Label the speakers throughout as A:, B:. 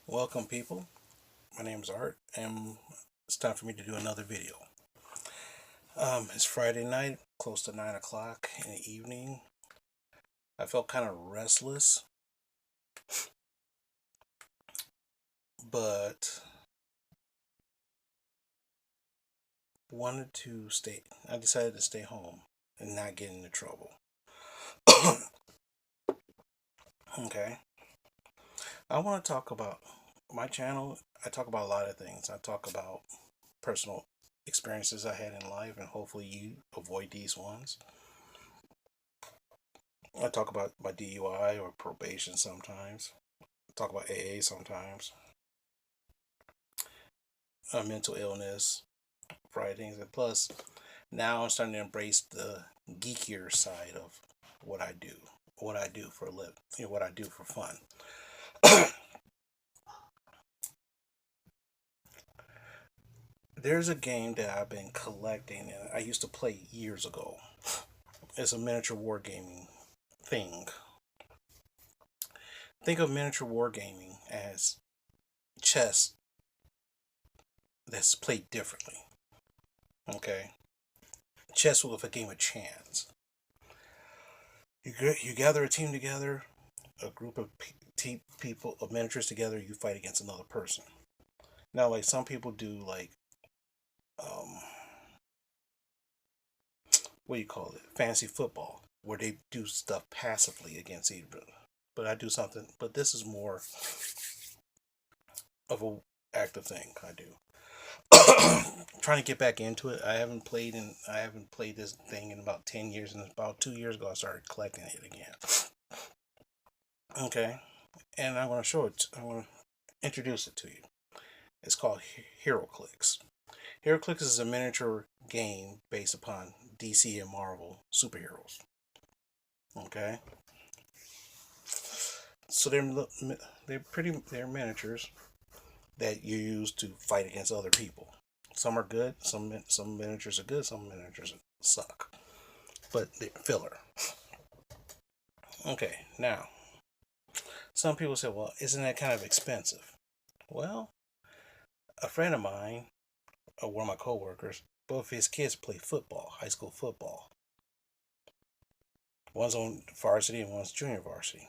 A: Welcome, people. My name is Art, and it's time for me to do another video. It's Friday night, close to 9 o'clock in the evening. I felt kind of restless, but wanted to stay. I decided to stay home and not get into trouble. Okay. I want to talk about my channel. I talk about a lot of things. I talk about personal experiences I had in life, and hopefully, you avoid these ones. I talk about my DUI or probation sometimes. I talk about AA sometimes. Mental illness, variety things. And plus, now I'm starting to embrace the geekier side of what I do. What I do for a living. What I do for fun. There's a game that I've been collecting and I used to play years ago. It's a miniature wargaming thing. Think of miniature wargaming as chess that's played differently. Okay, chess with a game of chance. You gather a team together, a group of people of miniatures together. You fight against another person. Now, like some people do, like um, what do you call it? Fantasy football, where they do stuff passively against each other. But I do something. But this is more of a active thing I do. Trying to get back into it. I haven't played this thing in about 10 years, and about 2 years ago I started collecting it again. Okay, and I'm going to show it. I'm going to introduce it to you. It's called HeroClix. HeroClix is a miniature game based upon DC and Marvel superheroes. Okay, so they're miniatures that you use to fight against other people. Some are good. Some miniatures are good. Some miniatures suck, but they're filler. Okay, now some people say, "Well, isn't that kind of expensive?" Well, a friend of mine, or one of my coworkers, both his kids play football, high school football. One's on varsity and one's junior varsity.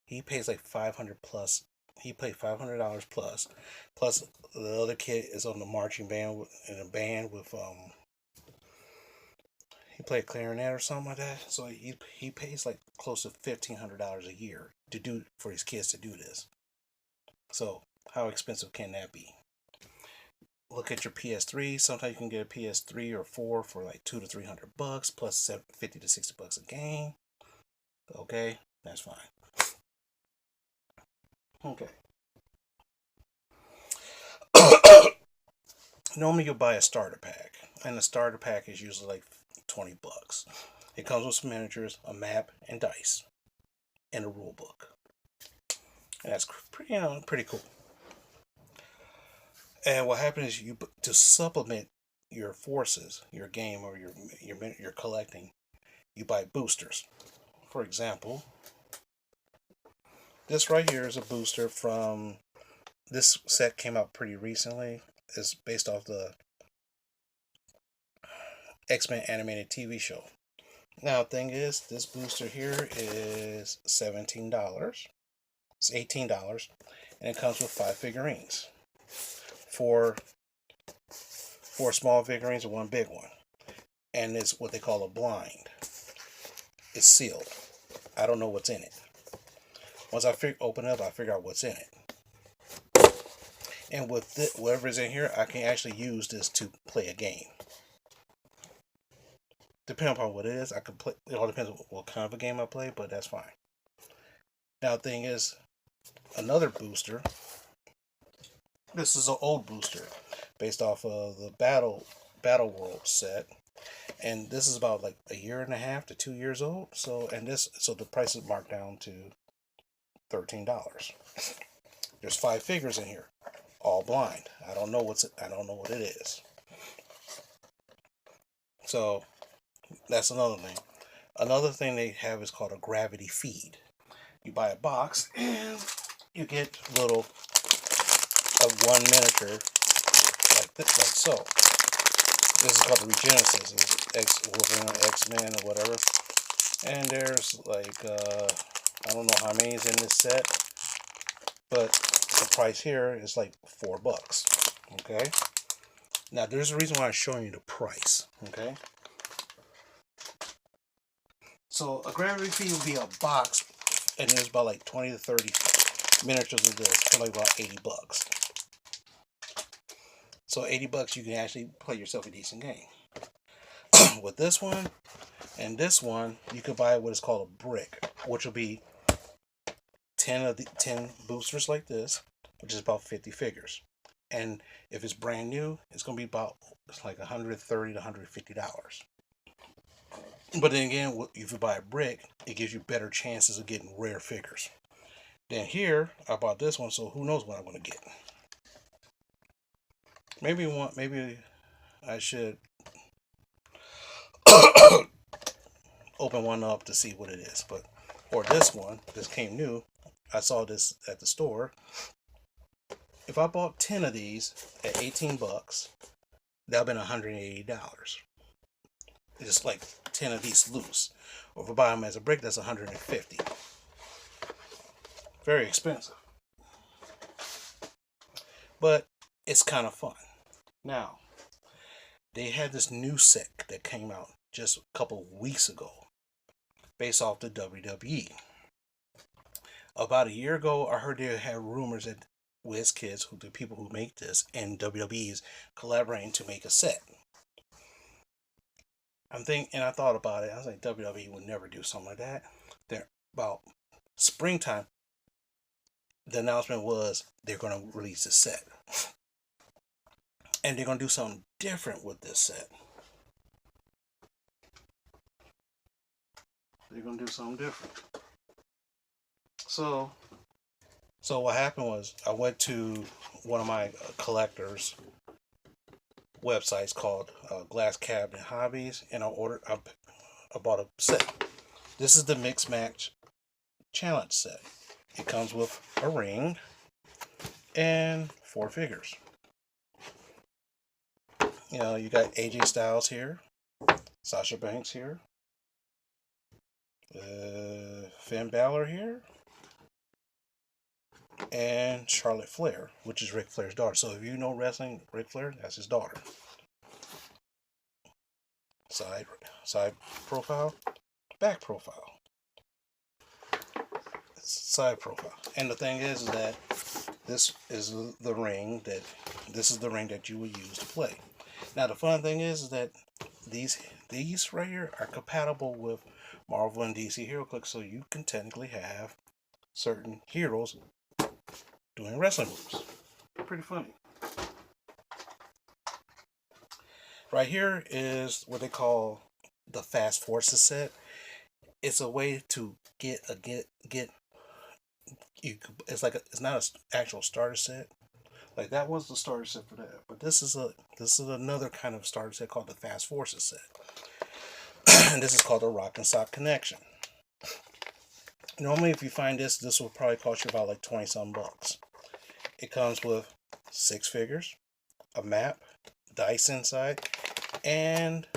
A: He pays like 500 plus. He paid $500 plus. Plus, the other kid is on the marching band in a band with he played clarinet or something like that. So he pays like close to $1,500 a year to do for his kids to do this. So how expensive can that be? Look at your PS3. Sometimes you can get a PS3 or 4 for like $200 to $300 plus 50 to $60 a game. Okay, that's fine. Okay. Normally you'll buy a starter pack, and the starter pack is usually like $20. It comes with some miniatures, a map, and dice, and a rule book. And that's pretty cool. And what happens is you to supplement your forces, your game, or your collecting, you buy boosters. For example, this right here is a booster from this set came out pretty recently. It's based off the X-Men animated TV show. Now, thing is, this booster here is $17. It's $18, and it comes with 5 figurines. Four small figurines and one big one, and it's what they call a blind. It's sealed. I don't know what's in it. Once I open it up, I figure out what's in it. And with whatever's in here, I can actually use this to play a game. Depending upon what it is, I can play. It all depends on what kind of a game I play, but that's fine. Now, the thing is, another booster. This is an old booster, based off of the Battle World set, and this is about like a year and a half to 2 years old. So the price is marked down to $13. There's 5 figures in here, all blind. I don't know what it is. So that's another thing. Another thing they have is called a gravity feed. You buy a box, and you get little one miniature like this, like so. This is called the Regenesis, it's Wolverine, X-Men, or whatever. And there's like I don't know how many is in this set, but the price here is like $4. Okay. Now there's a reason why I'm showing you the price. Okay. So a gravity feed would be a box, and there's about like 20 to 30 miniatures of this for like about $80. So $80 you can actually play yourself a decent game. With this one and this one, you could buy what is called a brick, which will be 10 boosters like this, which is about 50 figures. And if it's brand new, it's gonna be about like $130 to $150. But then again, if you buy a brick, it gives you better chances of getting rare figures. Then here, I bought this one, so who knows what I'm gonna get. Maybe I should open one up to see what it is. But or this one, this came new. I saw this at the store. If I bought 10 of these at $18, that would have been $180. Just like 10 of these loose. Or if I buy them as a brick, that's $150. Very expensive. But it's kind of fun. Now, they had this new set that came out just a couple weeks ago, based off the WWE. About a year ago, I heard they had rumors that WizKids, the people who make this, and WWE's collaborating to make a set. I thought about it. I was like, WWE would never do something like that. They're about springtime. The announcement was they're going to release a set, and they're going to do something different with this set. They're going to do something different. So what happened was I went to one of my collectors websites called Glass Cabinet Hobbies, and I bought a set. This is the Mix Match Challenge set. It comes with a ring and 4 figures. You know, you got AJ Styles here, Sasha Banks here, Finn Balor here, and Charlotte Flair, which is Ric Flair's daughter. So if you know wrestling, Ric Flair, that's his daughter. Side profile, back profile, side profile. And the thing is that this is the ring that you would use to play. Now the fun thing is that these right here are compatible with Marvel and DC HeroClix, so you can technically have certain heroes doing wrestling moves. Pretty funny. Right here is what they call the Fast Forces set. It's a way to it's not an actual starter set. Like that was the starter set for that, but this is another kind of starter set called the Fast Forces set. And this is called the Rock and Sock Connection. Normally, if you find this will probably cost you about like 20 some bucks. It comes with 6 figures, a map, dice inside, and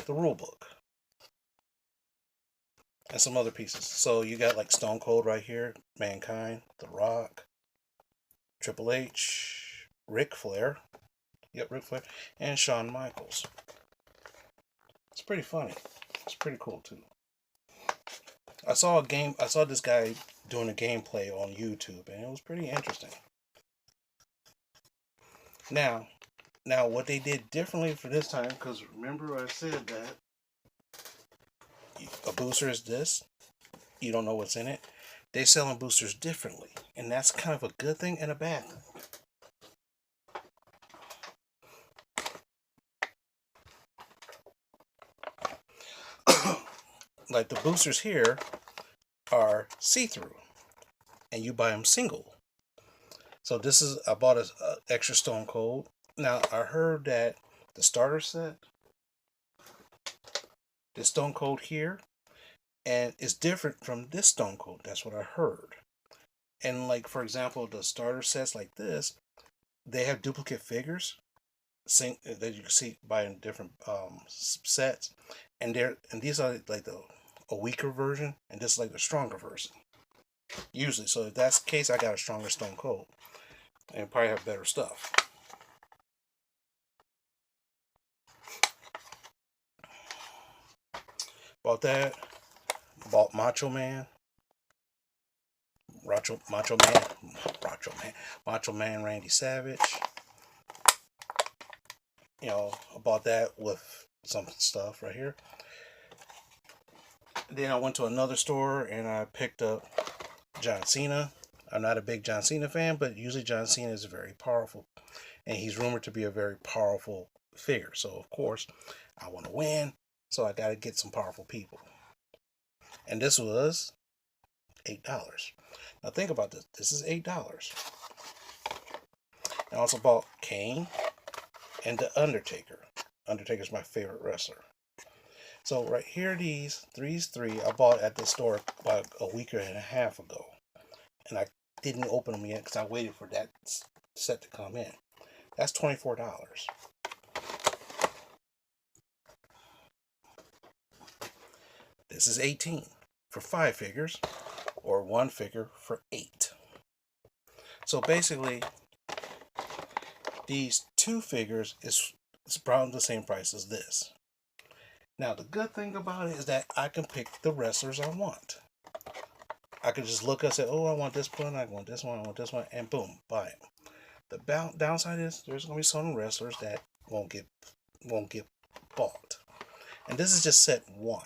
A: the rule book, and some other pieces. So you got like Stone Cold right here, Mankind, The Rock, Triple H, Ric Flair, Ric Flair, and Shawn Michaels. It's pretty funny. It's pretty cool too. I saw this guy doing a gameplay on YouTube, and it was pretty interesting. Now what they did differently for this time, because remember I said that a booster is this, you don't know what's in it. They're selling boosters differently, and that's kind of a good thing and a bad thing. Like the boosters here are see-through, and you buy them single. So I bought an extra Stone Cold. Now I heard that the starter set, the Stone Cold here, and it's different from this Stone Cold. That's what I heard. And like for example, the starter sets like this, they have duplicate figures that you can see buying different sets, and these are like a weaker version, and this is like the stronger version usually. So if that's the case, I got a stronger Stone Cold and probably have better stuff. Bought that. Bought Macho Man. Macho Man Randy Savage. You know, I bought that with some stuff right here. Then I went to another store and I picked up John Cena. I'm not a big John Cena fan, but usually John Cena is very powerful. And he's rumored to be a very powerful figure. So, of course, I want to win. So I got to get some powerful people. And this was $8. Now think about this. This is $8. I also bought Kane and The Undertaker. Undertaker's my favorite wrestler. So right here, these three I bought at the store about a week and a half ago. And I didn't open them yet because I waited for that set to come in. That's $24. This is $18 for 5 figures, or 1 figure for 8. So basically, these 2 figures is around the same price as this. Now the good thing about it is that I can pick the wrestlers I want. I can just look and say, oh, I want this one, I want this one, I want this one, and boom, buy it. The downside is there's gonna be some wrestlers that won't get bought, and this is just set 1.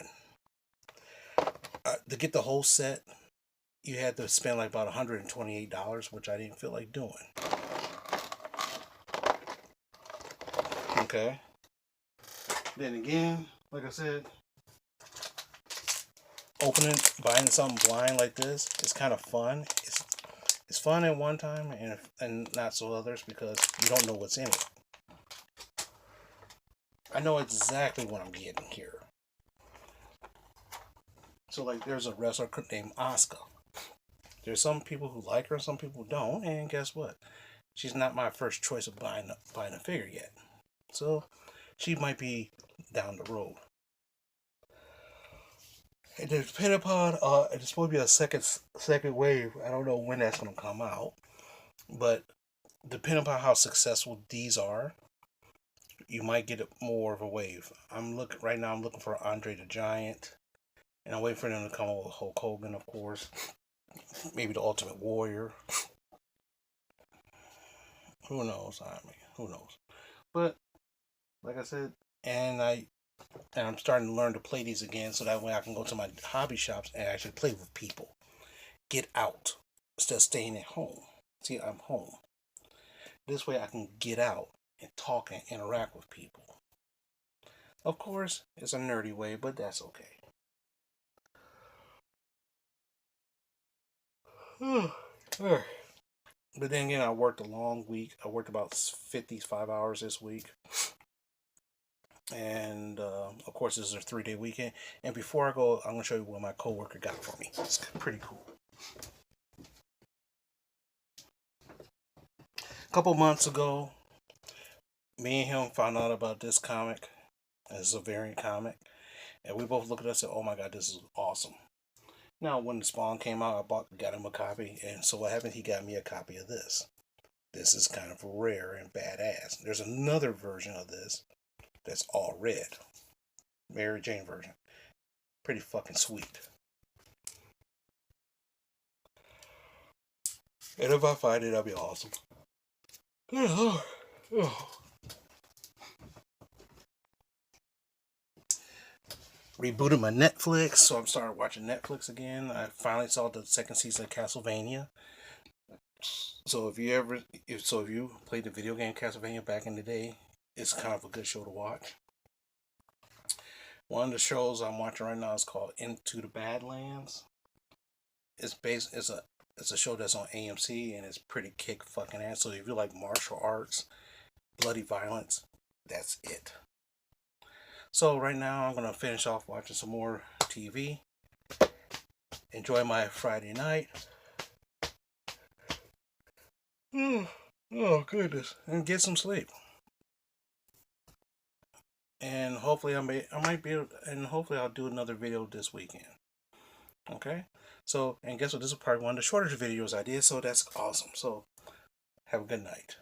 A: To get the whole set, you had to spend like about $128, which I didn't feel like doing. Okay. Then again, like I said, buying something blind like this is kind of fun. It's fun at one time and not so others because you don't know what's in it. I know exactly what I'm getting here. So like there's a wrestler named Asuka. There's some people who like her, some people don't, and guess what? She's not my first choice of buying a figure yet. So she might be down the road. And depending upon it's supposed to be a second wave. I don't know when that's gonna come out. But depending upon how successful these are, you might get more of a wave. I'm looking for Andre the Giant. And I'm waiting for them to come up with Hulk Hogan, of course. Maybe the Ultimate Warrior. Who knows? Who knows? But like I said, and I'm starting to learn to play these again, so that way I can go to my hobby shops and actually play with people. Get out instead of staying at home. See, I'm home. This way I can get out and talk and interact with people. Of course, it's a nerdy way, but that's okay. But then again, I worked a long week. I worked about 55 hours this week. And of course, this is a 3-day weekend. And before I go, I'm going to show you what my coworker got for me. It's pretty cool. A couple months ago, me and him found out about this comic. It's a variant comic. And we both looked at it and said, oh my god, this is awesome. Now, when the Spawn came out, I got him a copy, and so what happened? He got me a copy of this. This is kind of rare and badass. There's another version of this that's all red. Mary Jane version. Pretty fucking sweet. And if I find it, that'll be awesome. Rebooted my Netflix, so I'm starting watching Netflix again. I finally saw the 2nd season of Castlevania. So if you played the video game Castlevania back in the day, it's kind of a good show to watch. One of the shows I'm watching right now is called Into the Badlands. It's a show that's on AMC and it's pretty kick fucking ass. So if you like martial arts, bloody violence, that's it. So right now I'm gonna finish off watching some more TV. Enjoy my Friday night. Oh goodness, and get some sleep. And hopefully I might be able, and hopefully I'll do another video this weekend. Okay, so and guess what? This is probably one of the shortest videos I did, so that's awesome. So have a good night.